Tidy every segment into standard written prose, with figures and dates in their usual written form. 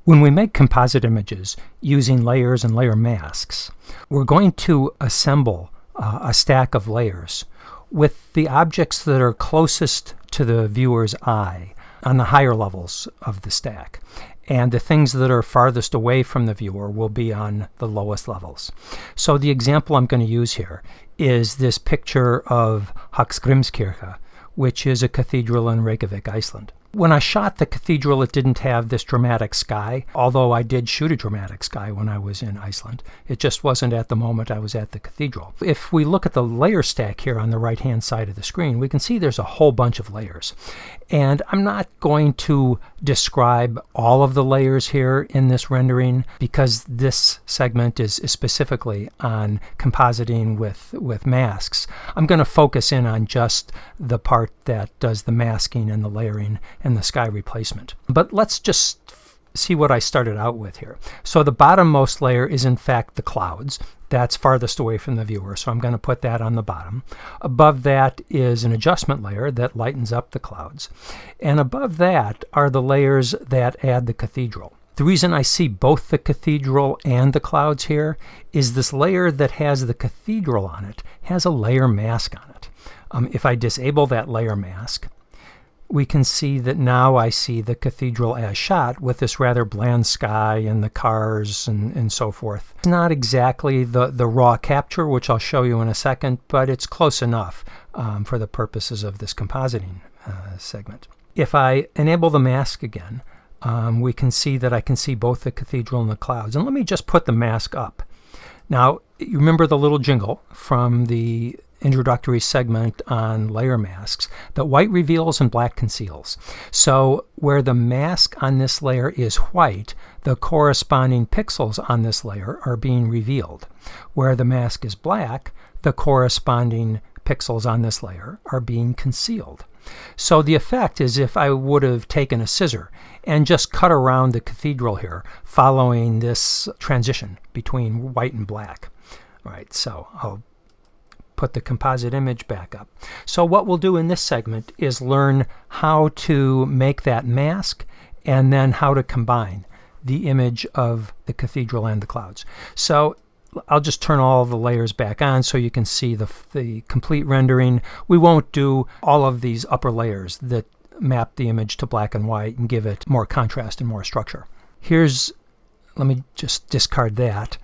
When we make composite images using layers and layer masks, we're going to assemble a stack of layers with the objects that are closest to the viewer's eye on the higher levels of the stack. And the things that are farthest away from the viewer will be on the lowest levels. So the example I'm going to use here is this picture of Hallgrímskirkja, which is a cathedral in Reykjavik, Iceland. When I shot the cathedral, it didn't have this dramatic sky, although I did shoot a dramatic sky when I was in Iceland. It just wasn't at the moment I was at the cathedral. If we look at the layer stack here on the right-hand side of the screen, we can see there's a whole bunch of layers. And I'm not going to describe all of the layers here in this rendering because this segment is specifically on compositing with masks. I'm going to focus in on just the part that does the masking and the layering and the sky replacement. But let's just see what I started out with here. So the bottommost layer is in fact the clouds. That's farthest away from the viewer, so I'm going to put that on the bottom. Above that is an adjustment layer that lightens up the clouds. And above that are the layers that add the cathedral. The reason I see both the cathedral and the clouds here is this layer that has the cathedral on it has a layer mask on it. If I disable that layer mask, we can see that now I see the cathedral as shot with this rather bland sky and the cars and so forth. It's not exactly the raw capture, which I'll show you in a second, but it's close enough for the purposes of this compositing segment. If I enable the mask again, we can see that I can see both the cathedral and the clouds. And let me just put the mask up. Now, you remember the little jingle from the introductory segment on layer masks that white reveals and black conceals. So where the mask on this layer is white, the corresponding pixels on this layer are being revealed. Where the mask is black, the corresponding pixels on this layer are being concealed. So the effect is if I would have taken a scissor and just cut around the cathedral here following this transition between white and black. All right, so I'll put the composite image back up. So what we'll do in this segment is learn how to make that mask and then how to combine the image of the cathedral and the clouds. So I'll just turn all the layers back on so you can see the complete rendering. We won't do all of these upper layers that map the image to black and white and give it more contrast and more structure. Let me just discard that.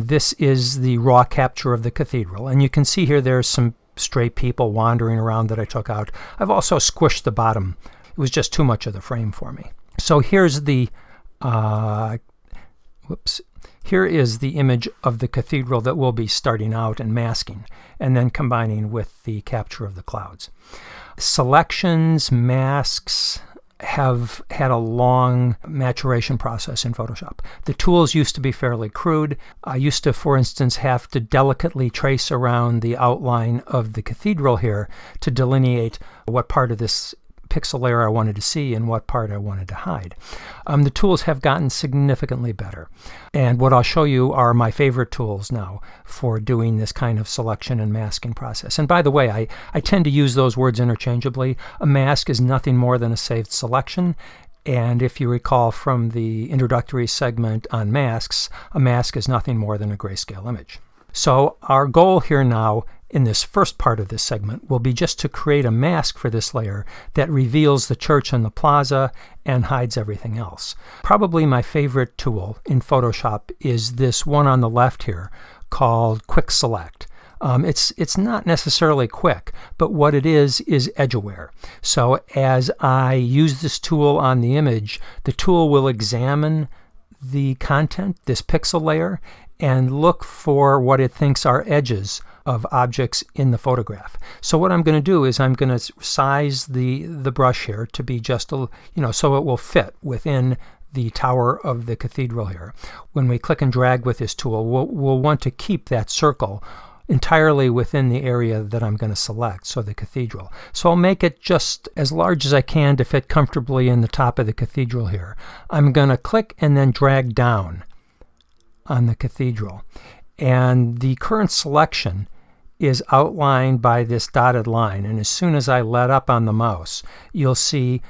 This is the raw capture of the cathedral, and you can see here there's some stray people wandering around that I took out. I've also squished the bottom. It was just too much of the frame for me. So here's the here is the image of the cathedral that we'll be starting out and masking, and then combining with the capture of the clouds. Selections, masks have had a long maturation process in Photoshop. The tools used to be fairly crude. I used to, for instance, have to delicately trace around the outline of the cathedral here to delineate what part of this pixel layer I wanted to see and what part I wanted to hide. The tools have gotten significantly better. And what I'll show you are my favorite tools now for doing this kind of selection and masking process. And by the way, I tend to use those words interchangeably. A mask is nothing more than a saved selection. And if you recall from the introductory segment on masks, a mask is nothing more than a grayscale image. So our goal here now in this first part of this segment will be just to create a mask for this layer that reveals the church and the plaza and hides everything else. Probably my favorite tool in Photoshop is this one on the left here called Quick Select. It's not necessarily quick, but what it is edge aware. So as I use this tool on the image, the tool will examine the content, this pixel layer, and look for what it thinks are edges of objects in the photograph. So what I'm going to do is I'm going to size the brush here to be just so it will fit within the tower of the cathedral here. When we click and drag with this tool, we'll want to keep that circle entirely within the area that I'm going to select, so the cathedral. So I'll make it just as large as I can to fit comfortably in the top of the cathedral here. I'm going to click and then drag down on the cathedral. And the current selection is outlined by this dotted line. And as soon as I let up on the mouse, you'll see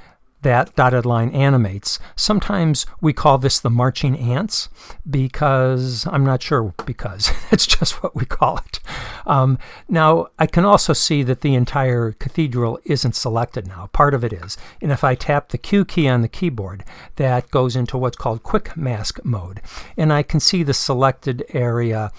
that dotted line animates. Sometimes we call this the marching ants because, I'm not sure because, it's just what we call it. Now, I can also see that the entire cathedral isn't selected now. Part of it is. And if I tap the Q key on the keyboard, that goes into what's called quick mask mode. And I can see the selected area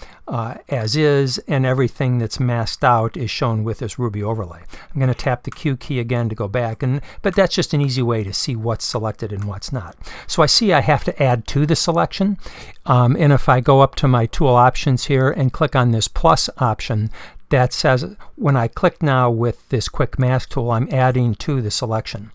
as is, and everything that's masked out is shown with this ruby overlay. I'm going to tap the Q key again to go back, but that's just an easy way to see what's selected and what's not. So I see I have to add to the selection, and if I go up to my tool options here and click on this plus option, that says when I click now with this quick mask tool, I'm adding to the selection.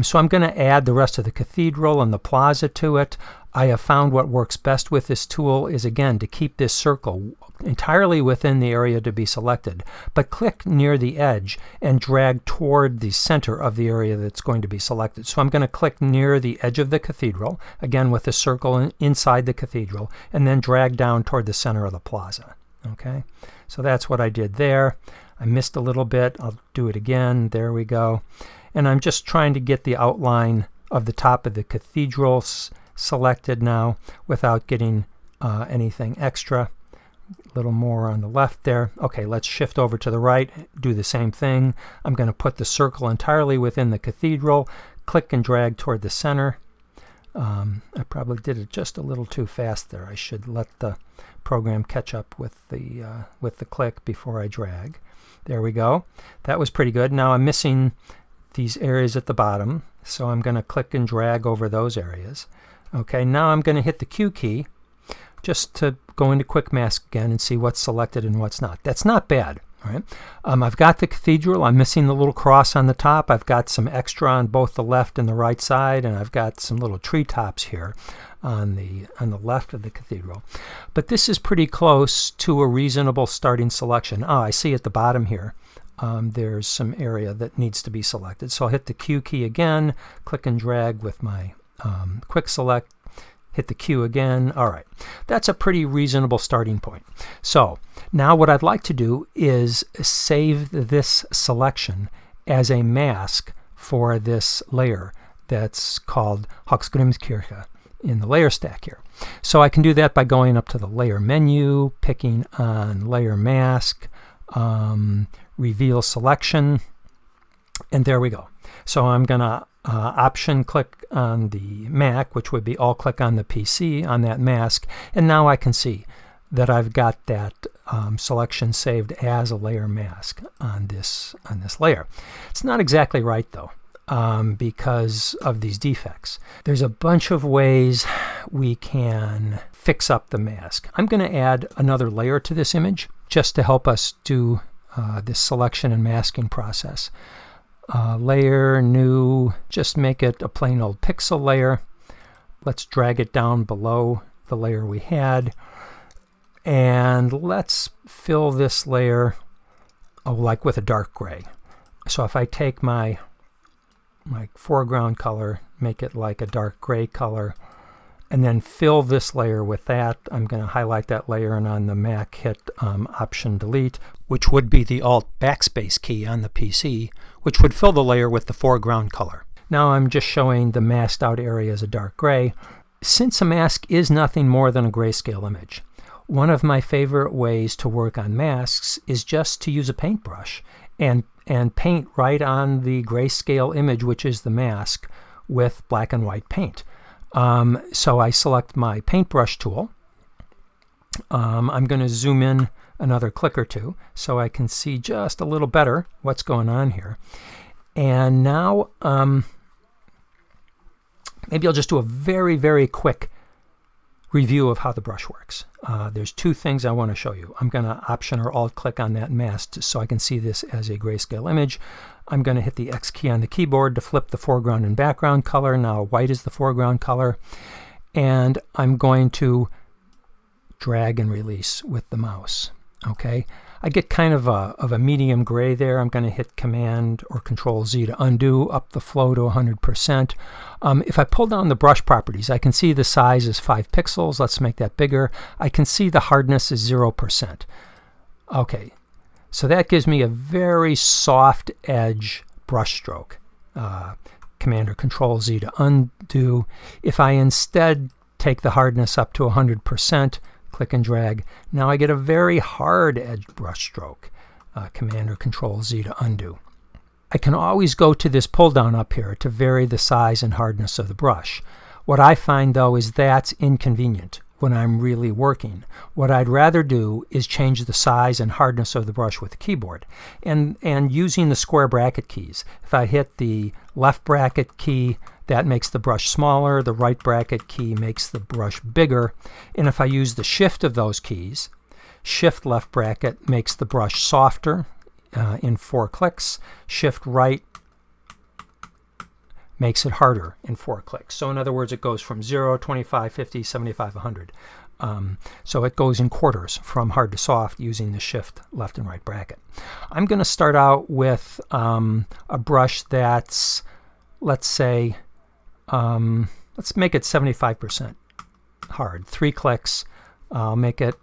So I'm going to add the rest of the cathedral and the plaza to it. I have found what works best with this tool is, again, to keep this circle entirely within the area to be selected, but click near the edge and drag toward the center of the area that's going to be selected. So I'm going to click near the edge of the cathedral, again with the circle inside the cathedral, and then drag down toward the center of the plaza. Okay, so that's what I did there. I missed a little bit. I'll do it again. There we go. And I'm just trying to get the outline of the top of the cathedral selected now without getting anything extra. A little more on the left there. Okay, let's shift over to the right, do the same thing. I'm going to put the circle entirely within the cathedral, click and drag toward the center. I probably did it just a little too fast there. I should let the program catch up with the click before I drag. There we go. That was pretty good. Now I'm missing these areas at the bottom, so I'm going to click and drag over those areas. Okay, now I'm going to hit the Q key just to go into quick mask again and see what's selected and what's not. That's not bad. All right. I've got the cathedral. I'm missing the little cross on the top. I've got some extra on both the left and the right side, and I've got some little treetops here on the left of the cathedral. But this is pretty close to a reasonable starting selection. I see at the bottom here there's some area that needs to be selected. So I'll hit the Q key again, click and drag with my quick select, hit the Q again. All right, that's a pretty reasonable starting point. So now what I'd like to do is save this selection as a mask for this layer that's called Höchstgrimskirche in the layer stack here. So I can do that by going up to the layer menu, picking on layer mask, reveal selection, and there we go. So I'm going to option click on the Mac, which would be alt click on the PC on that mask, and now I can see that I've got that selection saved as a layer mask on this layer. It's not exactly right though, because of these defects. There's a bunch of ways we can fix up the mask. I'm going to add another layer to this image just to help us do this selection and masking process. Layer, new, just make it a plain old pixel layer. Let's drag it down below the layer we had. And let's fill this layer like with a dark gray. So if I take my foreground color, make it like a dark gray color, and then fill this layer with that. I'm going to highlight that layer and on the Mac hit Option Delete, which would be the Alt Backspace key on the PC, which would fill the layer with the foreground color. Now I'm just showing the masked out area as a dark gray. Since a mask is nothing more than a grayscale image, one of my favorite ways to work on masks is just to use a paintbrush and paint right on the grayscale image, which is the mask, with black and white paint. So I select my paintbrush tool. I'm going to zoom in another click or two so I can see just a little better what's going on here. And now maybe I'll just do a very, very quick review of how the brush works. There's two things I want to show you. I'm going to Option or Alt click on that mask so I can see this as a grayscale image. I'm going to hit the X key on the keyboard to flip the foreground and background color. Now white is the foreground color. And I'm going to drag and release with the mouse. Okay, I get kind of a medium gray there. I'm going to hit Command or Control Z to undo, up the flow to 100%. If I pull down the brush properties, I can see the size is 5 pixels. Let's make that bigger. I can see the hardness is 0%. Okay, so that gives me a very soft edge brush stroke. Command or Control Z to undo. If I instead take the hardness up to 100%, click and drag, now I get a very hard edge brush stroke. Command or Control Z to undo. I can always go to this pull down up here to vary the size and hardness of the brush. What I find though is that's inconvenient when I'm really working. What I'd rather do is change the size and hardness of the brush with the keyboard and using the square bracket keys. If I hit the left bracket key, that makes the brush smaller, the right bracket key makes the brush bigger, and if I use the shift of those keys, shift left bracket makes the brush softer in 4 clicks, shift right makes it harder in 4 clicks. So in other words, it goes from 0, 25, 50, 75, 100. So it goes in quarters from hard to soft using the shift left and right bracket. I'm going to start out with a brush that's, let's say, let's make it 75% hard. 3 clicks. I'll make it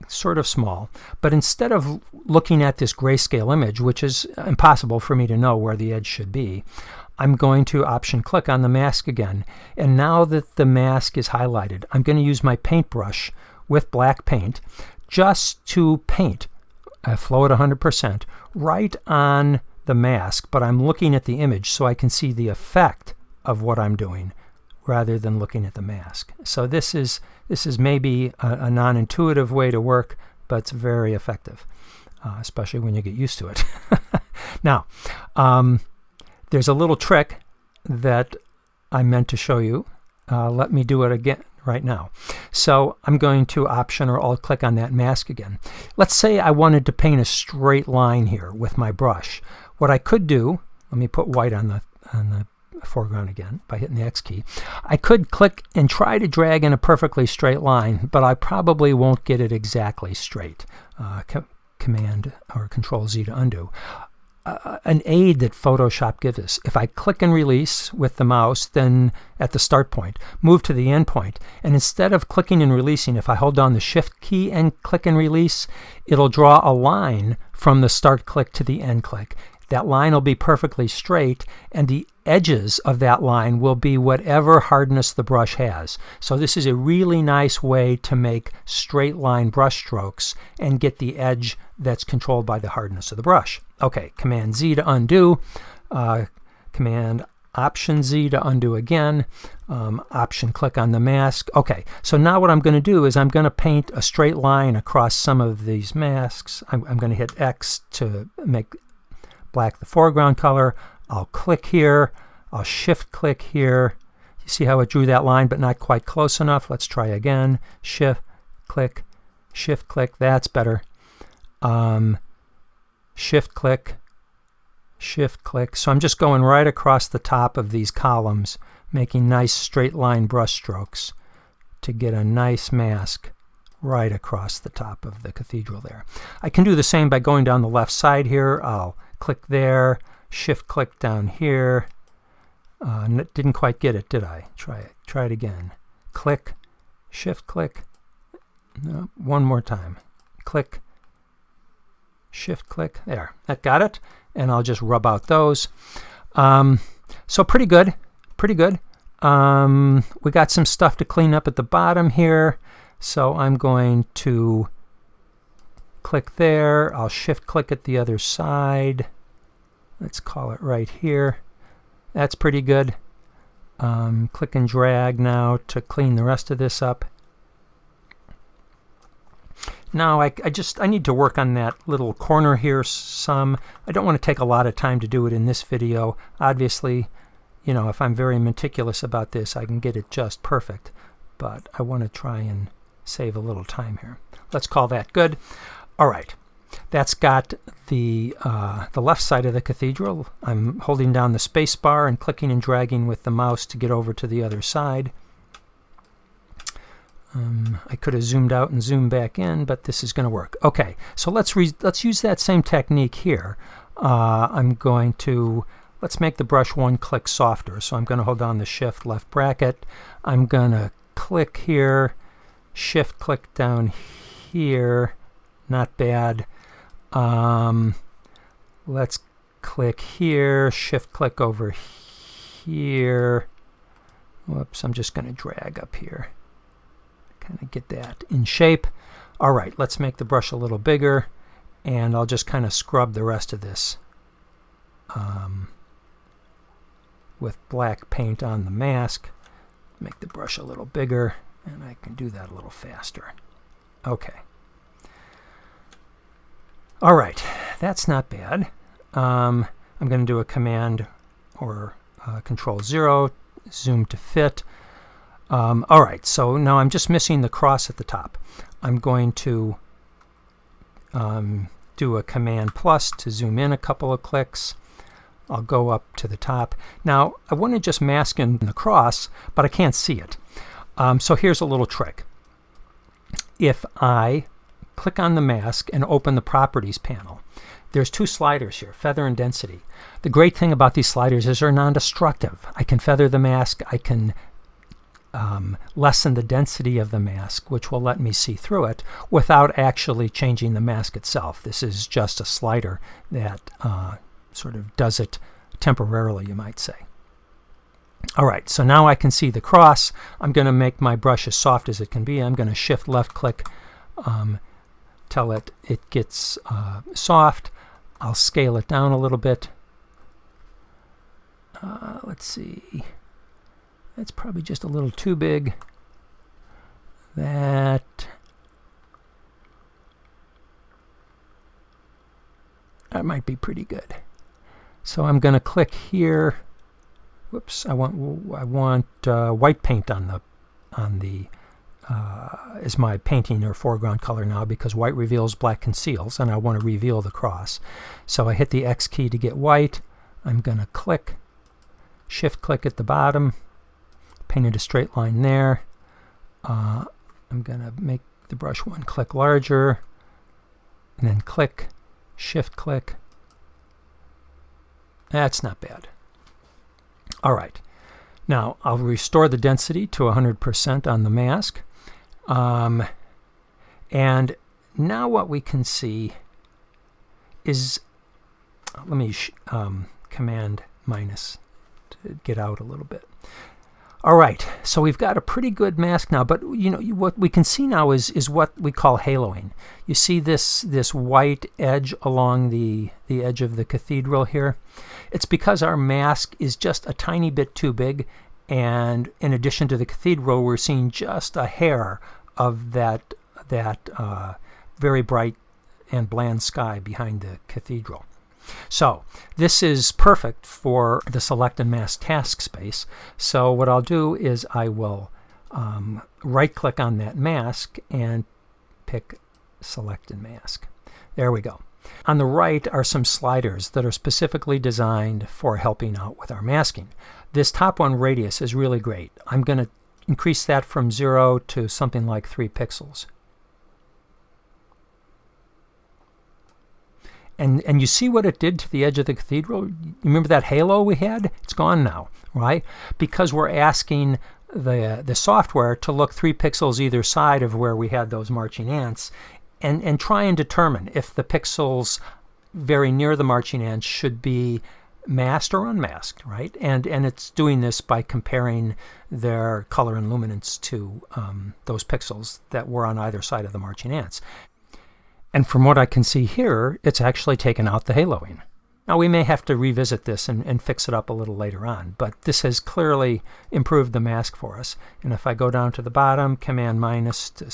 sort of small. But instead of looking at this grayscale image, which is impossible for me to know where the edge should be, I'm going to Option click on the mask again. And now that the mask is highlighted, I'm going to use my paintbrush with black paint just to paint, flow at 100%, right on the mask, but I'm looking at the image so I can see the effect of what I'm doing rather than looking at the mask. So this is maybe a non-intuitive way to work, but it's very effective, especially when you get used to it. Now, there's a little trick that I meant to show you. Let me do it again right now. So I'm going to Option or Alt click on that mask again. Let's say I wanted to paint a straight line here with my brush. What I could do, let me put white on the foreground again by hitting the X key. I could click and try to drag in a perfectly straight line, but I probably won't get it exactly straight. Command or Control Z to undo. An aid that Photoshop gives us. If I click and release with the mouse, then at the start point, move to the end point, and instead of clicking and releasing, if I hold down the Shift key and click and release, it'll draw a line from the start click to the end click. That line will be perfectly straight, and the edges of that line will be whatever hardness the brush has. So this is a really nice way to make straight line brush strokes and get the edge that's controlled by the hardness of the brush. Okay, Command Z to undo, Command Option Z to undo again, Option click on the mask. Okay, so now what I'm going to do is I'm going to paint a straight line across some of these masks. I'm going to hit X to make black the foreground color. I'll click here, I'll shift click here. You see how it drew that line but not quite close enough? Let's try again. Shift click, that's better. Shift click, so I'm just going right across the top of these columns, making nice straight line brush strokes to get a nice mask right across the top of the cathedral there. I can do the same by going down the left side here. I'll click there, shift click down here. Didn't quite get it, did I? Try it again. Click, shift click. No, one more time. Click, shift click. There, that got it. And I'll just rub out those. So pretty good, pretty good. We got some stuff to clean up at the bottom here. So I'm going to click there. I'll shift click at the other side. Let's call it right here. That's pretty good. Click and drag now to clean the rest of this up. Now I need to work on that little corner here some. I don't want to take a lot of time to do it in this video. Obviously, you know, if I'm very meticulous about this, I can get it just perfect. But I want to try and save a little time here. Let's call that good. All right, that's got the left side of the cathedral. I'm holding down the space bar and clicking and dragging with the mouse to get over to the other side. I could have zoomed out and zoomed back in, but this is going to work. Okay, so let's use that same technique here. Let's make the brush one click softer. So I'm going to hold down the Shift left bracket. I'm going to click here, shift click down here. Not bad. Let's click here, shift click over here. Whoops, I'm just going to drag up here. Kind of get that in shape. All right, let's make the brush a little bigger, and I'll just kind of scrub the rest of this with black paint on the mask. Make the brush a little bigger, and I can do that a little faster. Okay. All right, that's not bad. I'm going to do a Command or Control 0, zoom to fit. All right, so now I'm just missing the cross at the top. I'm going to do a Command plus to zoom in a couple of clicks. I'll go up to the top. Now, I want to just mask in the cross, but I can't see it. So here's a little trick. If I click on the mask and open the Properties panel, there's two sliders here, Feather and Density. The great thing about these sliders is they're non-destructive. I can feather the mask. I can lessen the density of the mask, which will let me see through it without actually changing the mask itself. This is just a slider that sort of does it temporarily, you might say. All right, so now I can see the cross. I'm going to make my brush as soft as it can be. I'm going to shift left click till it gets soft. I'll scale it down a little bit. Let's see. That's probably just a little too big. That might be pretty good. So I'm going to click here. Whoops! I want white paint on the is my painting or foreground color now, because white reveals, black conceals, and I want to reveal the cross. So I hit the X key to get white. I'm going to click, shift click at the bottom, painted a straight line there. I'm going to make the brush one click larger, and then click, shift click. That's not bad. All right. Now I'll restore the density to 100% on the mask. And now what we can see is, let me Command minus to get out a little bit. All right, so we've got a pretty good mask now, but you know what we can see now is what we call haloing. You see this white edge along the edge of the cathedral here. It's because our mask is just a tiny bit too big, and in addition to the cathedral, we're seeing just a hair of that very bright and bland sky behind the cathedral. So this is perfect for the Select and Mask task space. So what I'll do is I will right-click on that mask and pick Select and Mask. There we go. On the right are some sliders that are specifically designed for helping out with our masking. This top one, Radius, is really great. I'm going to increase that from 0 to something like 3 pixels. And you see what it did to the edge of the cathedral? You remember that halo we had? It's gone now, right? Because we're asking the software to look 3 pixels either side of where we had those marching ants and try and determine if the pixels very near the marching ants should be masked or unmasked, right? And it's doing this by comparing their color and luminance to those pixels that were on either side of the marching ants. And from what I can see here, it's actually taken out the haloing. Now we may have to revisit this and fix it up a little later on, but this has clearly improved the mask for us. And if I go down to the bottom, Command minus to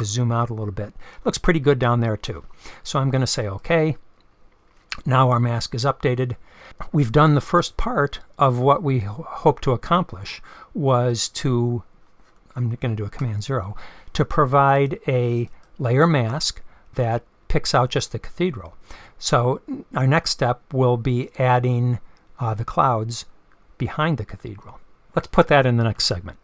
zoom out a little bit. Looks pretty good down there too. So I'm going to say OK. Now our mask is updated. We've done the first part of what we hope to accomplish, was to, I'm going to do a Command 0, to provide a layer mask that picks out just the cathedral. So our next step will be adding the clouds behind the cathedral. Let's put that in the next segment.